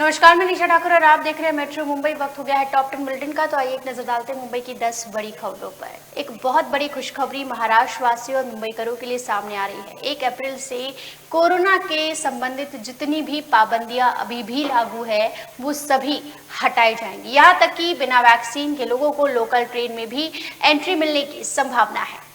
नमस्कार, मैं निशा ठाकुर और आप देख रहे हैं मेट्रो मुंबई। वक्त हो गया है टॉप 10 बुलेटिन का। तो आइए एक नजर डालते हैं मुंबई की 10 बड़ी खबरों पर। एक बहुत बड़ी खुशखबरी महाराष्ट्र वासियों और मुंबईकरों के लिए सामने आ रही है। 1 अप्रैल से कोरोना के संबंधित जितनी भी पाबंदियां अभी भी लागू है वो सभी हटाई जाएंगी। यहाँ तक कि बिना वैक्सीन के लोगों को लोकल ट्रेन में भी एंट्री मिलने की संभावना है।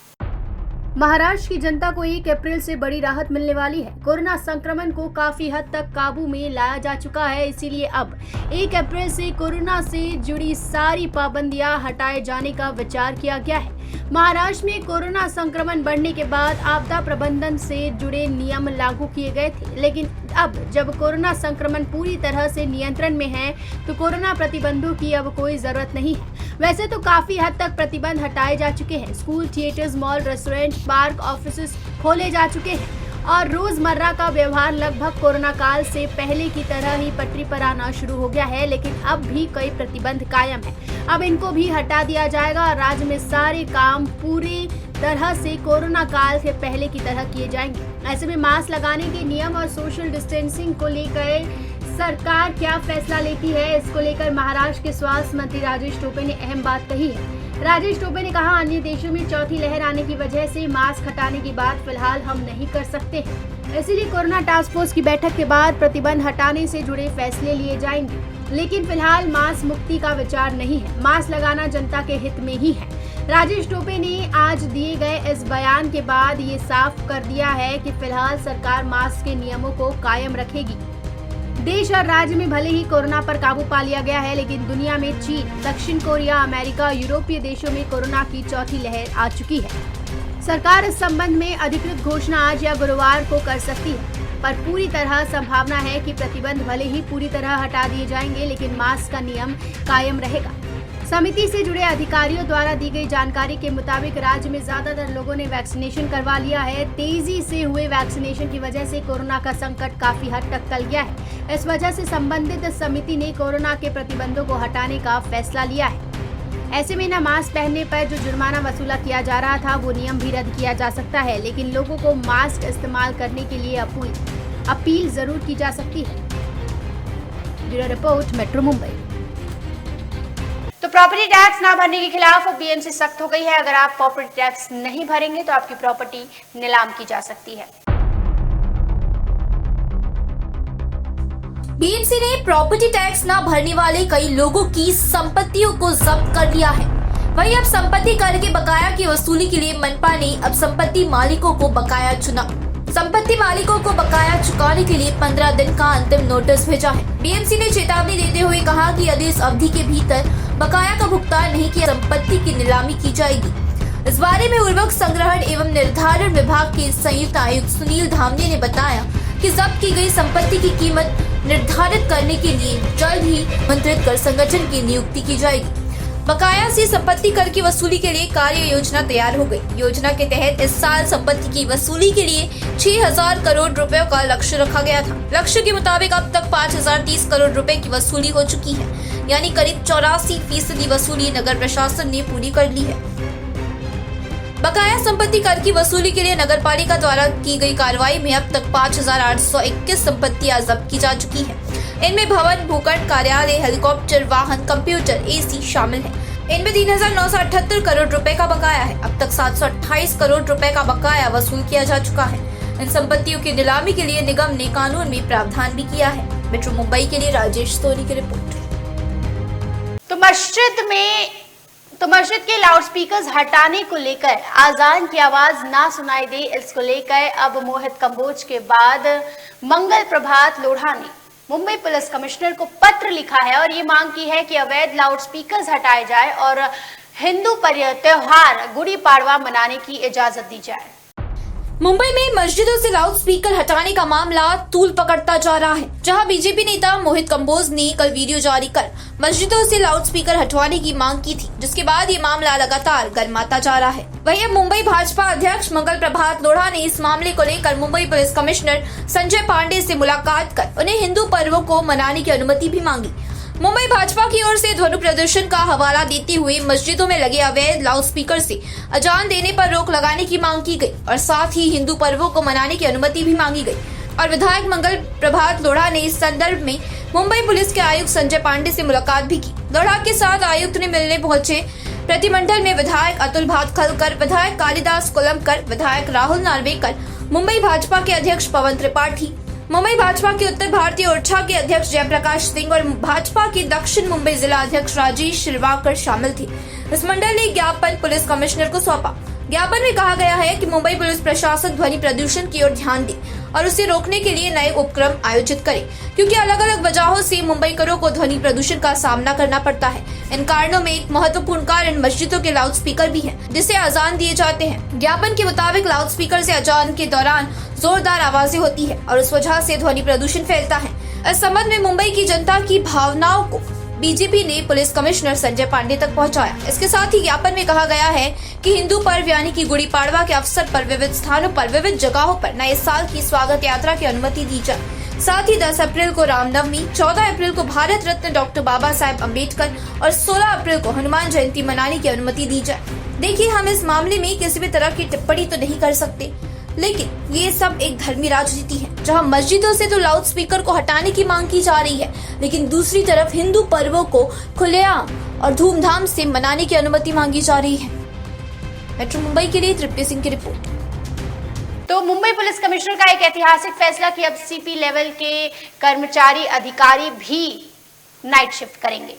महाराष्ट्र की जनता को 1 अप्रैल से बड़ी राहत मिलने वाली है। कोरोना संक्रमण को काफी हद तक काबू में लाया जा चुका है, इसीलिए अब 1 अप्रैल से कोरोना से जुड़ी सारी पाबंदियां हटाए जाने का विचार किया गया है। महाराष्ट्र में कोरोना संक्रमण बढ़ने के बाद आपदा प्रबंधन से जुड़े नियम लागू किए गए थे, लेकिन अब जब कोरोना संक्रमण पूरी तरह से नियंत्रण में है तो कोरोना प्रतिबंधों की अब कोई जरूरत नहीं है। वैसे तो काफी हद तक प्रतिबंध हटाए जा चुके हैं। School, theatres, mall, restaurant, park, office खोले जा चुके हैं और रोजमर्रा का व्यवहार लगभग कोरोना काल से पहले की तरह ही पटरी पर आना शुरू हो गया है, लेकिन अब भी कई प्रतिबंध कायम है। अब इनको भी हटा दिया जाएगा और राज्य में सारे काम पूरी तरह से कोरोना काल से पहले की तरह किए जाएंगे। ऐसे में मास्क लगाने के नियम और सोशल डिस्टेंसिंग को लेकर सरकार क्या फैसला लेती है, इसको लेकर महाराष्ट्र के स्वास्थ्य मंत्री राजेश टोपे ने अहम बात कही है। राजेश टोपे ने कहा, अन्य देशों में चौथी लहर आने की वजह से मास्क हटाने की बात फिलहाल हम नहीं कर सकते हैं, इसीलिए कोरोना टास्क फोर्स की बैठक के बाद प्रतिबंध हटाने से जुड़े फैसले लिए जाएंगे। लेकिन फिलहाल मास्क मुक्ति का विचार नहीं है, मास्क लगाना जनता के हित में ही है। राजेश टोपे ने आज दिए गए इस बयान के बाद ये साफ कर दिया है कि फिलहाल सरकार मास्क के नियमों को कायम रखेगी। देश और राज्य में भले ही कोरोना पर काबू पा लिया गया है, लेकिन दुनिया में चीन, दक्षिण कोरिया, अमेरिका, यूरोपीय देशों में कोरोना की चौथी लहर आ चुकी है। सरकार इस संबंध में अधिकृत घोषणा आज या गुरुवार को कर सकती है, पर पूरी तरह संभावना है कि प्रतिबंध भले ही पूरी तरह हटा दिए जाएंगे, लेकिन मास्क का नियम कायम रहेगा। समिति से जुड़े अधिकारियों द्वारा दी गई जानकारी के मुताबिक राज्य में ज्यादातर लोगों ने वैक्सीनेशन करवा लिया है। तेजी से हुए वैक्सीनेशन की वजह से कोरोना का संकट काफी हद तक टल गया है। इस वजह से संबंधित समिति ने कोरोना के प्रतिबंधों को हटाने का फैसला लिया है। ऐसे में न मास्क पहनने पर जो जुर्माना वसूला किया जा रहा था वो नियम भी रद्द किया जा सकता है, लेकिन लोगों को मास्क इस्तेमाल करने के लिए अपील जरूर की जा सकती है। Bureau report, metro Mumbai. तो प्रॉपर्टी टैक्स ना भरने के खिलाफ बीएमसी सख्त हो गई है। अगर आप प्रॉपर्टी टैक्स नहीं भरेंगे तो आपकी प्रॉपर्टी नीलाम की जा सकती है। बीएमसी ने प्रॉपर्टी टैक्स न भरने वाले कई लोगों की संपत्तियों को जब्त कर लिया है। वहीं अब संपत्ति कर के बकाया की वसूली के लिए मनपा ने अब संपत्ति मालिकों को बकाया चुना। संपत्ति मालिकों को बकाया चुकाने के लिए 15 दिन का अंतिम नोटिस भेजा है। बीएमसी ने चेतावनी देते हुए कहा कि यदि इस अवधि के भीतर बकाया का भुगतान नहीं किया, संपत्ति की नीलामी की जाएगी। इस बारे में उर्वरक संग्रहण एवं निर्धारण विभाग के संयुक्त आयुक्त सुनील धामने ने बताया कि जब्त की गई संपत्ति की कीमत निर्धारित करने के लिए जल्द ही मंत्रित कर संगठन की नियुक्ति की जाएगी। बकाया से संपत्ति कर की वसूली के लिए कार्य योजना तैयार हो गई। योजना के तहत इस साल संपत्ति की वसूली के लिए 6,000 करोड़ रुपयों का लक्ष्य रखा गया था। लक्ष्य के मुताबिक अब तक 5,030 करोड़ रुपए की वसूली हो चुकी है, यानी करीब 84% वसूली नगर प्रशासन ने पूरी कर ली है। बकाया संपत्ति कर की वसूली के लिए नगर पालिका द्वारा की गई कार्रवाई में अब तक 5,821 संपत्तियां जब्त की जा चुकी है। इनमें भवन, भूखंड, कार्यालय, हेलीकॉप्टर, वाहन, कंप्यूटर, एसी शामिल है। इनमें 3,978 करोड़ रुपए का बकाया है। अब तक 728 करोड़ रुपए का बकाया वसूल किया जा चुका है। इन संपत्तियों की नीलामी के लिए निगम ने कानून में प्रावधान भी किया है। मेट्रो मुंबई के लिए राजेश सोनी की रिपोर्ट। तो मस्जिद के लाउडस्पीकर्स हटाने को लेकर आजान की आवाज ना सुनाई दे, इसको लेकर अब मोहित कंबोज के बाद मंगल प्रभात लोढ़ा ने मुंबई पुलिस कमिश्नर को पत्र लिखा है और ये मांग की है कि अवैध लाउडस्पीकर्स हटाए जाए और हिंदू त्योहार गुड़ी पाड़वा मनाने की इजाजत दी जाए। मुंबई में मस्जिदों से लाउडस्पीकर हटाने का मामला तूल पकड़ता जा रहा है, जहां बीजेपी नेता मोहित कंबोज ने कल वीडियो जारी कर मस्जिदों से लाउडस्पीकर हटवाने की मांग की थी, जिसके बाद ये मामला लगातार गर्माता जा रहा है। वहीं अब मुंबई भाजपा अध्यक्ष मंगल प्रभात लोढ़ा ने इस मामले को लेकर मुंबई पुलिस कमिश्नर संजय पांडे से मुलाकात कर उन्हें हिंदू पर्वों को मनाने की अनुमति भी मांगी। मुंबई भाजपा की ओर से ध्वनि प्रदर्शन का हवाला देते हुए मस्जिदों में लगे अवैध लाउडस्पीकर से अजान देने पर रोक लगाने की मांग की गई और साथ ही हिंदू पर्वों को मनाने की अनुमति भी मांगी गई। और विधायक मंगल प्रभात लोढ़ा ने इस संदर्भ में मुंबई पुलिस के आयुक्त संजय पांडे से मुलाकात भी की। लोढ़ा के साथ आयुक्त ने मिलने पहुंचे प्रतिमंडल में विधायक अतुल भातखलकर, विधायक कालिदास कोलंबकर, विधायक राहुल नार्वेकर, मुंबई भाजपा के अध्यक्ष पवन त्रिपाठी, मुंबई भाजपा के उत्तर भारतीय ओरछा के अध्यक्ष जयप्रकाश सिंह और भाजपा के दक्षिण मुंबई जिला अध्यक्ष राजेश शिरवाकर शामिल थे। इस मंडल ने ज्ञापन पुलिस कमिश्नर को सौंपा। ज्ञापन में कहा गया है कि मुंबई पुलिस प्रशासन ध्वनि प्रदूषण की ओर ध्यान दे और उसे रोकने के लिए नए उपक्रम आयोजित करे, क्योंकि अलग अलग वजहों से मुंबईकरों को ध्वनि प्रदूषण का सामना करना पड़ता है। इन कारणों में एक महत्वपूर्ण कारण मस्जिदों के लाउड स्पीकर भी है, जिससे अजान दिए जाते हैं। ज्ञापन के मुताबिक लाउड स्पीकर से अजान के दौरान जोरदार आवाजें होती है और उस वजह से ध्वनि प्रदूषण फैलता है। इस संबंध में मुंबई की जनता की भावनाओं को बीजेपी ने पुलिस कमिश्नर संजय पांडे तक पहुंचाया। इसके साथ ही ज्ञापन में कहा गया है कि हिंदू पर्व यानी कि गुड़ी पाड़वा के अवसर पर विविध स्थानों पर विविध जगहों पर नए साल की स्वागत यात्रा की अनुमति दी जाए। साथ ही 10 अप्रैल को रामनवमी, 14 अप्रैल को भारत रत्न डॉक्टर बाबा साहेब अम्बेडकर और 16 अप्रैल को हनुमान जयंती मनाने की अनुमति दी जाए। देखिए, हम इस मामले में किसी भी तरह की टिप्पणी तो नहीं कर सकते, लेकिन ये सब एक धर्मी राजनीति है, जहां मस्जिदों से तो लाउड स्पीकर को हटाने की मांग की जा रही है, लेकिन दूसरी तरफ हिंदू पर्वों को खुलेआम और धूमधाम से मनाने की अनुमति मांगी जा रही है। मेट्रो मुंबई के लिए तृप्ति सिंह की रिपोर्ट। तो मुंबई पुलिस कमिश्नर का एक ऐतिहासिक फैसला कि अब सीपी लेवल के कर्मचारी अधिकारी भी नाइट शिफ्ट करेंगे।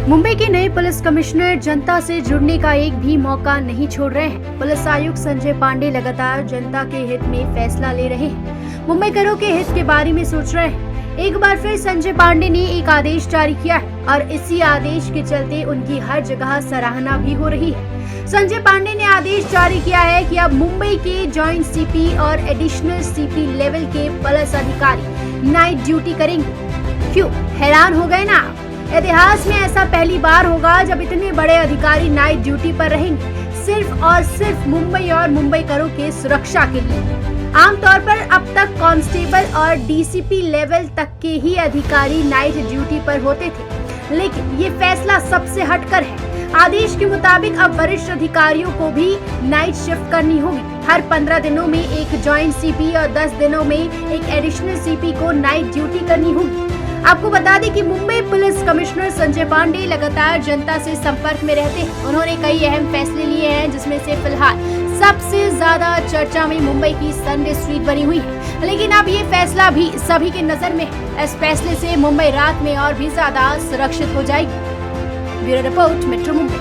मुंबई के नए पुलिस कमिश्नर जनता से जुड़ने का एक भी मौका नहीं छोड़ रहे हैं। पुलिस आयुक्त संजय पांडे लगातार जनता के हित में फैसला ले रहे हैं, मुंबईकरों के हित के बारे में सोच रहे हैं। एक बार फिर संजय पांडे ने एक आदेश जारी किया है और इसी आदेश के चलते उनकी हर जगह सराहना भी हो रही है। संजय पांडे ने आदेश जारी किया है कि अब मुंबई के जॉइंट सीपी और एडिशनल सीपी लेवल के पुलिस अधिकारी नाइट ड्यूटी करेंगे। क्यों हैरान हो गए ना आप? इतिहास में ऐसा पहली बार होगा जब इतने बड़े अधिकारी नाइट ड्यूटी पर रहेंगे, सिर्फ और सिर्फ मुंबई और मुंबईकरों के सुरक्षा के लिए। आमतौर पर अब तक कांस्टेबल और डीसीपी लेवल तक के ही अधिकारी नाइट ड्यूटी पर होते थे, लेकिन ये फैसला सबसे हटकर है। आदेश के मुताबिक अब वरिष्ठ अधिकारियों को भी नाइट शिफ्ट करनी होगी। हर 15 दिनों में एक जॉइंट सीपी और 10 दिनों में एक एडिशनल सीपी को नाइट ड्यूटी करनी होगी। आपको बता दें कि मुंबई पुलिस कमिश्नर संजय पांडे लगातार जनता से संपर्क में रहते हैं। उन्होंने कई अहम फैसले लिए हैं, जिसमें से फिलहाल सबसे ज्यादा चर्चा में मुंबई की संडे स्ट्रीट बनी हुई है, लेकिन अब ये फैसला भी सभी के नजर में है। इस फैसले से मुंबई रात में और भी ज्यादा सुरक्षित हो जाएगी। Bureau report, metro Mumbai.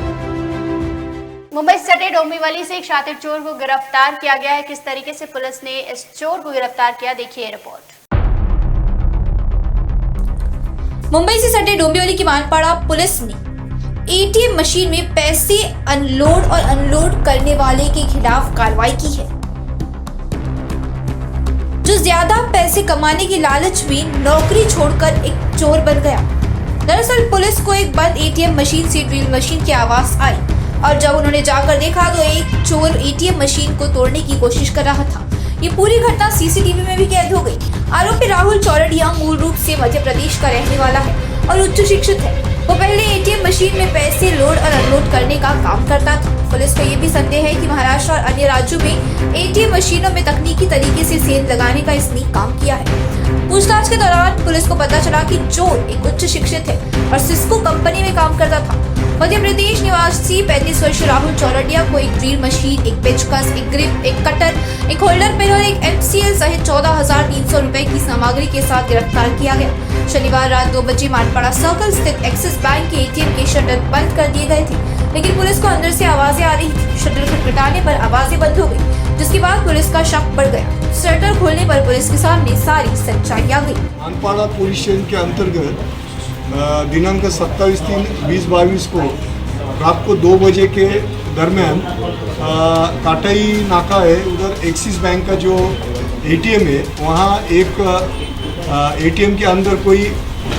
Mumbai से सटे डोंबिवली से एक शातिर चोर को गिरफ्तार किया गया है। किस तरीके से पुलिस ने इस चोर को गिरफ्तार किया, देखिए रिपोर्ट। मुंबई से सटे डोंबिवली की मानपाड़ा पुलिस ने एटीएम मशीन में पैसे अनलोड और अनलोड करने वाले के खिलाफ कार्रवाई की है, जो ज्यादा पैसे कमाने की लालच में नौकरी छोड़कर एक चोर बन गया। दरअसल पुलिस को एक बंद एटीएम मशीन से ड्रिल मशीन की आवाज आई और जब उन्होंने जाकर देखा तो एक चोर एटीएम मशीन को तोड़ने की कोशिश कर रहा था। ये पूरी घटना सीसीटीवी में भी कैद हो गई। आरोपी राहुल चौरडिया मूल रूप से मध्य प्रदेश का रहने वाला है और उच्च शिक्षित है। वो पहले एटीएम मशीन में पैसे लोड और अनलोड करने का काम करता था। पुलिस को ये भी संदेह है कि महाराष्ट्र और अन्य राज्यों में एटीएम मशीनों में तकनीकी तरीके से सेंध लगाने का इसने काम किया है। पूछताछ के दौरान पुलिस को पता चला कि चोर एक उच्च शिक्षित है और सिस्को कंपनी में काम करता था। मध्य प्रदेश निवासी 35 वर्षीय राहुल चौरडिया को एक ड्रिल मशीन, एक पेचकस, एक ग्रिप, एक कटर, एक होल्डर पेन और एक MCL सहित 14,300 रुपए की सामग्री के साथ गिरफ्तार किया गया। शनिवार रात 2 बजे मानपाड़ा सर्कल स्थित एक्सिस बैंक के एटीएम के शटर बंद कर दिए गए थे, लेकिन पुलिस को अंदर से आवाजें आ रही थी। शटर खटखटाने पर आवाजें बंद हो गई, जिसके बाद पुलिस का शक बढ़ गया। शटर खोलने पर पुलिस के सामने सारी सच्चाई आ गई। मानपाड़ा पुलिस स्टेशन के अंतर्गत दिनांक 27/3/2022 को रात को 2 बजे के दरमियान काटाई नाका है, उधर एक्सिस बैंक का जो एटीएम है, वहाँ एक एटीएम के अंदर कोई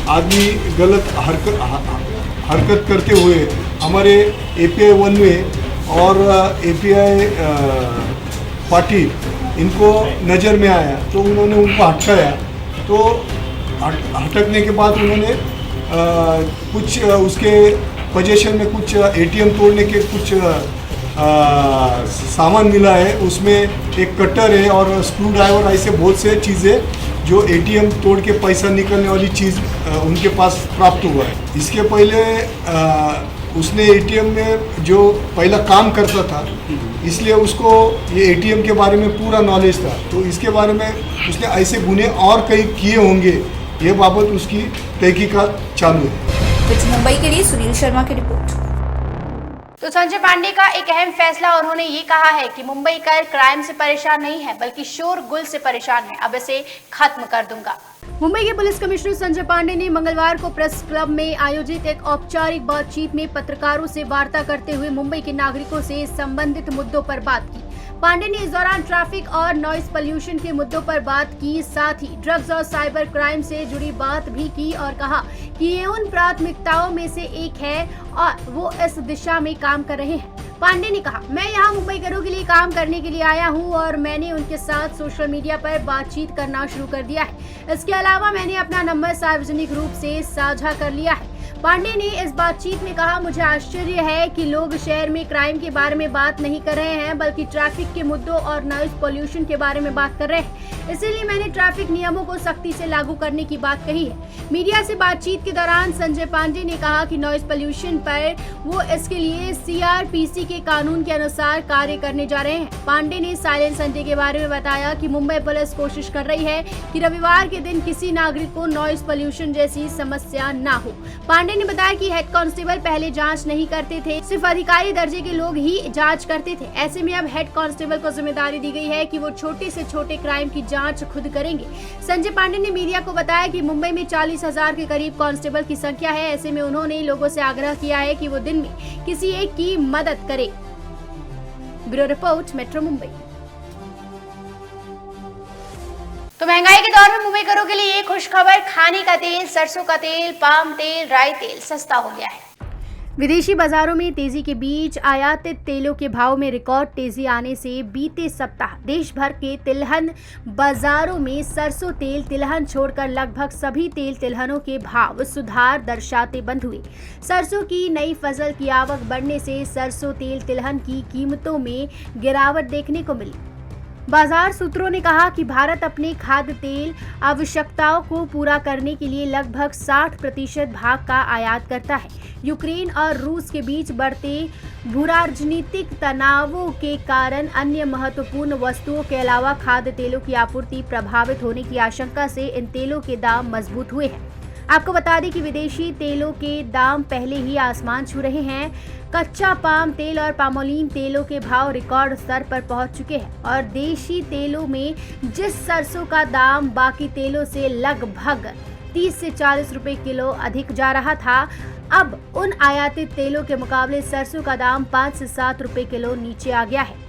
आदमी गलत हरकत करते हुए हमारे API 1 में और API पार्टी इनको नज़र में आया, तो उन्होंने उनको हटकाया। तो हटकने के बाद उन्होंने कुछ उसके पोजीशन में कुछ एटीएम तोड़ने के कुछ सामान मिला है, उसमें एक कटर है और स्क्रू ड्राइवर, ऐसे बहुत से चीज़ें जो एटीएम तोड़ के पैसा निकलने वाली चीज़ उनके पास प्राप्त हुआ है। इसके पहले उसने एटीएम में जो पहला काम करता था, इसलिए उसको ये एटीएम के बारे में पूरा नॉलेज था, तो इसके बारे में उसने ऐसे गुने और कई किए होंगे, ये बाबत उसकी तहकीकात चालू है। विच मुंबई के लिए सुनील शर्मा की रिपोर्ट। तो संजय पांडे का एक अहम फैसला, उन्होंने ये कहा है कि मुंबई कर क्राइम से परेशान नहीं है बल्कि शोरगुल से परेशान है, अब इसे खत्म कर दूंगा। मुंबई के पुलिस कमिश्नर संजय पांडे ने मंगलवार को प्रेस क्लब में आयोजित एक औपचारिक बातचीत में पत्रकारों से वार्ता करते हुए मुंबई के नागरिकों से संबंधित मुद्दों पर बात की। पांडे ने इस दौरान ट्रैफिक और नॉइज पोल्यूशन के मुद्दों पर बात की, साथ ही ड्रग्स और साइबर क्राइम से जुड़ी बात भी की और कहा कि ये उन प्राथमिकताओं में से एक है और वो इस दिशा में काम कर रहे हैं। पांडे ने कहा, मैं यहाँ मुंबई करों के लिए काम करने के लिए आया हूँ और मैंने उनके साथ सोशल मीडिया पर बातचीत करना शुरू कर दिया है। इसके अलावा मैंने अपना नंबर सार्वजनिक रूप से साझा कर लिया है। पांडे ने इस बातचीत में कहा, मुझे आश्चर्य है कि लोग शहर में क्राइम के बारे में बात नहीं कर रहे हैं बल्कि ट्रैफिक के मुद्दों और नॉइज पोल्यूशन के बारे में बात कर रहे हैं। इसीलिए मैंने ट्रैफिक नियमों को सख्ती से लागू करने की बात कही है। मीडिया से बातचीत के दौरान संजय पांडे ने कहा कि नॉइज पोल्यूशन पर वो इसके लिए सीआरपीसी के कानून के अनुसार कार्य करने जा रहे हैं। पांडे ने साइलेंट संडे के बारे में बताया कि मुंबई पुलिस कोशिश कर रही है कि रविवार के दिन किसी नागरिक को नॉइज पोल्यूशन जैसी समस्या न हो। पांडे ने बताया कि हेड कांस्टेबल पहले जांच नहीं करते थे, सिर्फ अधिकारी दर्जे के लोग ही जांच करते थे। ऐसे में अब हेड कांस्टेबल को जिम्मेदारी दी गई है कि वो छोटे से छोटे क्राइम की जांच खुद करेंगे। संजय पांडे ने मीडिया को बताया कि मुंबई में 40,000 के करीब कांस्टेबल की संख्या है। ऐसे में उन्होंने लोगों से आग्रह किया है कि वो दिन में किसी एक की मदद करे। Bureau report, metro Mumbai. तो महंगाई के दौर में मुंबई करों के लिए एक खुश खबर, खाने का तेल, सरसों का तेल, पाम तेल, राई तेल सस्ता हो गया है। विदेशी बाजारों में तेजी के बीच आयातित तेलों के भाव में रिकॉर्ड तेजी आने से बीते सप्ताह देश भर के तिलहन बाजारों में सरसों तेल तिलहन छोड़कर लगभग सभी तेल तिलहनों के भाव सुधार दर्शाते बंद हुए। सरसों की नई फसल की आवक बढ़ने से सरसों तेल तिलहन की कीमतों में गिरावट देखने को मिली। बाजार सूत्रों ने कहा कि भारत अपने खाद्य तेल आवश्यकताओं को पूरा करने के लिए लगभग 60% भाग का आयात करता है। यूक्रेन और रूस के बीच बढ़ते भूराजनीतिक तनावों के कारण अन्य महत्वपूर्ण वस्तुओं के अलावा खाद्य तेलों की आपूर्ति प्रभावित होने की आशंका से इन तेलों के दाम मजबूत हुए हैं। आपको बता दें कि विदेशी तेलों के दाम पहले ही आसमान छू रहे हैं। कच्चा पाम तेल और पामोलिन तेलों के भाव रिकॉर्ड स्तर पर पहुंच चुके हैं और देशी तेलों में जिस सरसों का दाम बाकी तेलों से लगभग 30 से 40 रुपए किलो अधिक जा रहा था, अब उन आयातित तेलों के मुकाबले सरसों का दाम 5 से 7 रुपए किलो नीचे आ गया है।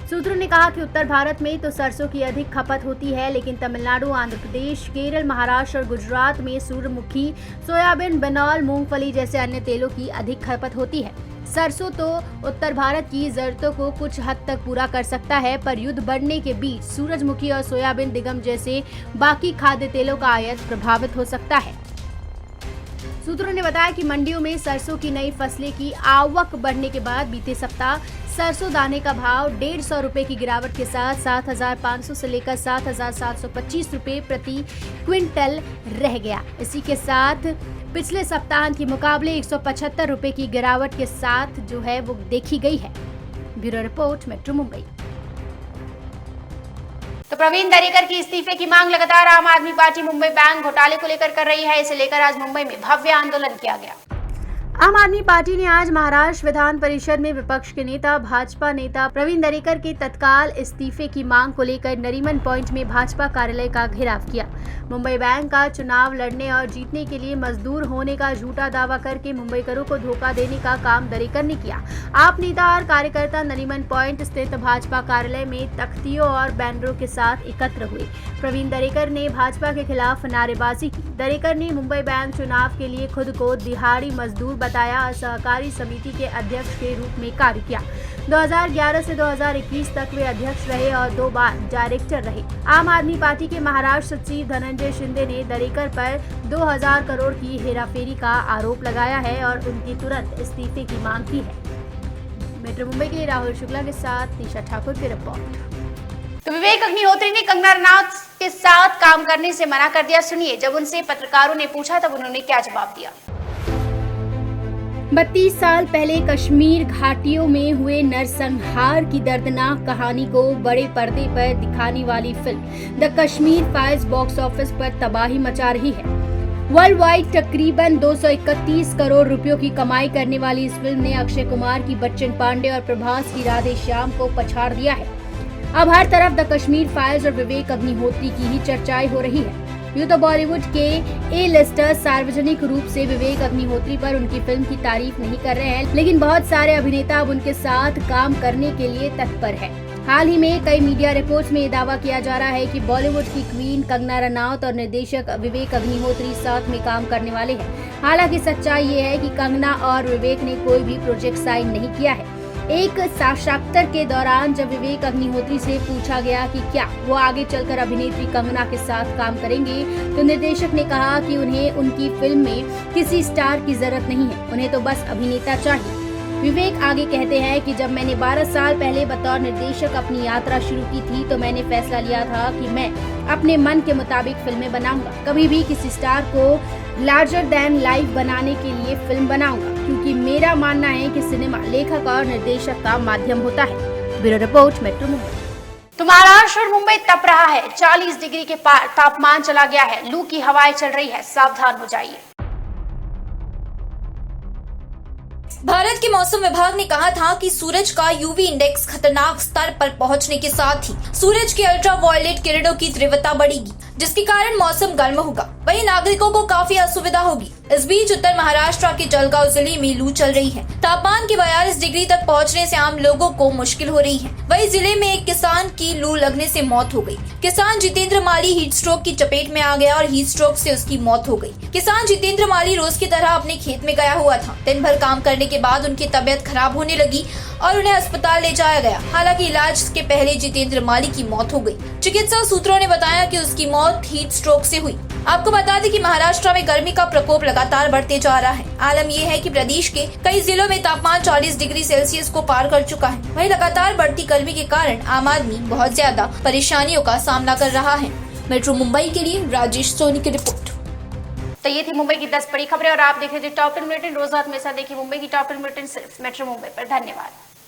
सूत्रों ने कहा कि उत्तर भारत में तो सरसों की अधिक खपत होती है, लेकिन तमिलनाडु, आंध्र प्रदेश, केरल, महाराष्ट्र और गुजरात में सूरजमुखी, सोयाबीन, बिनौल, मूंगफली जैसे अन्य तेलों की अधिक खपत होती है। सरसों तो उत्तर भारत की जरूरतों को कुछ हद तक पूरा कर सकता है, पर युद्ध बढ़ने के बीच सूरजमुखी और सोयाबीन दिगम जैसे बाकी खाद्य तेलों का आयात प्रभावित हो सकता है। सूत्रों ने बताया कि मंडियों में सरसों की नई फसलें की आवक बढ़ने के बाद बीते सप्ताह सरसों दाने का भाव 150 रुपए की गिरावट के साथ 7,500 से लेकर 7,725 रुपए प्रति क्विंटल रह गया। इसी के साथ पिछले सप्ताह के मुकाबले 175 रुपए की गिरावट के साथ जो है वो देखी गई है। Bureau report, metro Mumbai. तो प्रवीण दरेकर की इस्तीफे की मांग लगातार आम आदमी पार्टी मुंबई बैंक घोटाले को लेकर कर रही है। इसे लेकर आज मुंबई में भव्य आंदोलन किया गया। आम आदमी पार्टी ने आज महाराष्ट्र विधान परिषद में विपक्ष के नेता भाजपा नेता प्रवीण दरेकर के तत्काल इस्तीफे की मांग को लेकर नरीमन पॉइंट में भाजपा कार्यालय का घेराव किया। मुंबई बैंक का चुनाव लड़ने और जीतने के लिए मजदूर होने का झूठा दावा करके मुंबईकरों को धोखा देने का काम दरेकर ने किया। आप नेता और कार्यकर्ता नरीमन पॉइंट स्थित भाजपा कार्यालय में तख्तियों और बैनरों के साथ एकत्र हुए। प्रवीण दरेकर ने भाजपा के खिलाफ नारेबाजी की। दरेकर ने मुंबई बैंक चुनाव के लिए खुद को दिहाड़ी मजदूर बताया और सहकारी समिति के अध्यक्ष के रूप में कार्य किया। 2011 से 2021 तक वे अध्यक्ष रहे और 2 बार डायरेक्टर रहे। आम आदमी पार्टी के महाराष्ट्र सचिव धनंजय शिंदे ने दरेकर पर 2000 करोड़ की हेराफेरी का आरोप लगाया है और उनकी तुरंत इस्तीफे की मांग की है। मेट्रो मुंबई के लिए राहुल शुक्ला के साथ निशा ठाकुर की रिपोर्ट। तो विवेक अग्निहोत्री ने कंगना रनौत के साथ काम करने से मना कर दिया। सुनिए, जब उनसे पत्रकारों ने पूछा तब उन्होंने क्या जवाब दिया। 32 साल पहले कश्मीर घाटियों में हुए नरसंहार की दर्दनाक कहानी को बड़े पर्दे पर दिखाने वाली film the Kashmir files box office पर तबाही मचा रही है। वर्ल्ड वाइड तकरीबन 231 करोड़ रुपयों की कमाई करने वाली इस फिल्म ने अक्षय कुमार की बच्चन पांडे और प्रभास की राधे श्याम को पछाड़ दिया है। अब हर तरफ द कश्मीर फाइल्स और विवेक अग्निहोत्री की ही चर्चाएं हो रही है। यूं तो बॉलीवुड के ए-लिस्टर्स सार्वजनिक रूप से विवेक अग्निहोत्री पर उनकी फिल्म की तारीफ नहीं कर रहे हैं, लेकिन बहुत सारे अभिनेता अब उनके साथ काम करने के लिए तत्पर हैं। हाल ही में कई मीडिया रिपोर्ट्स में ये दावा किया जा रहा है कि बॉलीवुड की क्वीन कंगना रनौत और निर्देशक विवेक अग्निहोत्री साथ में काम करने वाले हैं। हालांकि सच्चाई ये है कि कंगना और विवेक ने कोई भी प्रोजेक्ट साइन नहीं किया है। एक साक्षात्कार के दौरान जब विवेक अग्निहोत्री से पूछा गया कि क्या वो आगे चलकर अभिनेत्री कंगना के साथ काम करेंगे, तो निर्देशक ने कहा कि उन्हें उनकी फिल्म में किसी स्टार की जरूरत नहीं है, उन्हें तो बस अभिनेता चाहिए। विवेक आगे कहते हैं कि जब मैंने 12 साल पहले बतौर निर्देशक अपनी यात्रा शुरू की थी तो मैंने फैसला लिया था कि मैं अपने मन के मुताबिक फिल्में बनाऊंगा, कभी भी किसी स्टार को लार्जर देन लाइफ बनाने के लिए फिल्म बनाऊंगा, क्योंकि मेरा मानना है कि सिनेमा लेखक और निर्देशक का माध्यम होता है। Bureau report, metro Mumbai. तो महाराष्ट्र और मुंबई तप रहा है, 40 डिग्री के पार तापमान चला गया है, लू की हवाएं चल रही है, सावधान हो जाइए। भारत के मौसम विभाग ने कहा था कि सूरज का यूवी इंडेक्स खतरनाक स्तर पर पहुंचने के साथ ही सूरज की अल्ट्रा वायलेट किरणों की तीव्रता बढ़ेगी, जिसके कारण मौसम गर्म होगा। वहीं नागरिकों को काफी असुविधा होगी। इस बीच उत्तर महाराष्ट्र के जलगांव जिले में लू चल रही है। तापमान के 42 डिग्री तक पहुंचने से आम लोगों को मुश्किल हो रही है। वहीं जिले में एक किसान की लू लगने से मौत हो गई। किसान जितेंद्र माली हीट स्ट्रोक की चपेट में आ गया और हीट स्ट्रोक से उसकी मौत हो गई। किसान जितेंद्र माली रोज की तरह अपने खेत में गया हुआ था। दिन भर काम करने के बाद उनकी तबीयत खराब होने लगी और उन्हें अस्पताल ले जाया गया। हालांकि इलाज के पहले जितेंद्र माली की मौत हो गई। चिकित्सा सूत्रों ने बताया कि उसकी मौत हीट स्ट्रोक से हुई। आपको बता दें कि महाराष्ट्र में गर्मी का प्रकोप लगातार बढ़ते जा रहा है। आलम यह है कि प्रदेश के कई जिलों में तापमान 40 डिग्री सेल्सियस को पार कर चुका है। वहीं लगातार बढ़ती गर्मी के कारण आम आदमी बहुत ज्यादा परेशानियों का सामना कर रहा है। मेट्रो मुंबई के लिए राजेश सोनी की रिपोर्ट। तो ये थी मुंबई की 10 बड़ी खबरें और आप देख रहे थे टॉप 10 बुलेटिन। रोज रात में देखिए मुंबई की टॉप 10 बुलेटिन सिर्फ मेट्रो मुंबई पर। धन्यवाद।